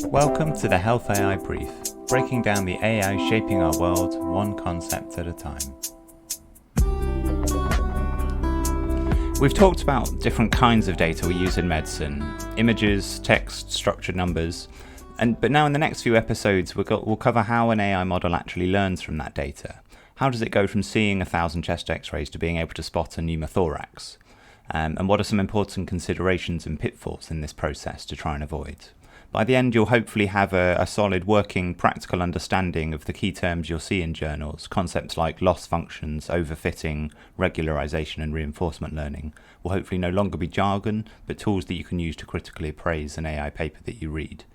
Welcome to the healthaibrief, breaking down the AI shaping our world one concept at a time. We've talked about different kinds of data we use in medicine: images, text, structured numbers, but now in the next few episodes we'll cover how an AI model actually learns from that data. How does it go from seeing 1,000 chest x-rays to being able to spot a pneumothorax? And what are some important considerations and pitfalls in this process to try and avoid? By the end, you'll hopefully have a solid working practical understanding of the key terms you'll see in journals. Concepts like loss functions, overfitting, regularization and reinforcement learning will hopefully no longer be jargon, but tools that you can use to critically appraise an AI paper that you read.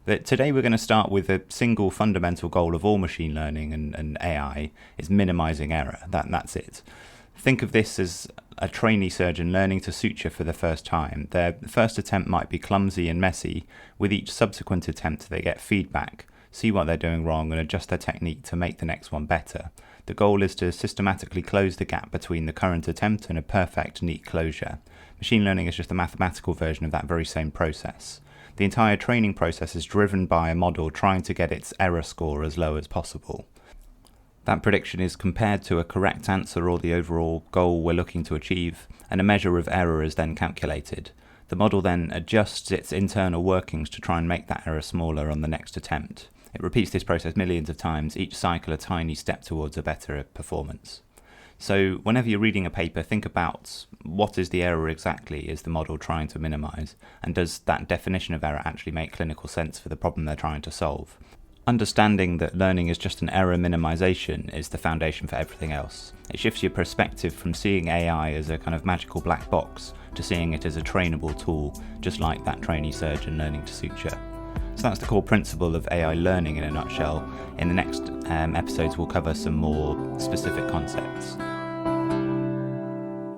But today we're going to start with a single fundamental goal of all machine learning and AI is minimizing error. That's it. Think of this as a trainee surgeon learning to suture for the first time. Their first attempt might be clumsy and messy. With each subsequent attempt, they get feedback, see what they're doing wrong, and adjust their technique to make the next one better. The goal is to systematically close the gap between the current attempt and a perfect, neat closure. Machine learning is just a mathematical version of that very same process. The entire training process is driven by a model trying to get its error score as low as possible. That prediction is compared to a correct answer or the overall goal we're looking to achieve, and a measure of error is then calculated. The model then adjusts its internal workings to try and make that error smaller on the next attempt. It repeats this process millions of times, each cycle a tiny step towards a better performance. So whenever you're reading a paper, think about what is the error exactly is the model trying to minimize, and does that definition of error actually make clinical sense for the problem they're trying to solve? Understanding that learning is just an error minimization is the foundation for everything else. It shifts your perspective from seeing AI as a kind of magical black box to seeing it as a trainable tool, just like that trainee surgeon learning to suture. So that's the core principle of AI learning in a nutshell. In the next episodes we'll cover some more specific concepts.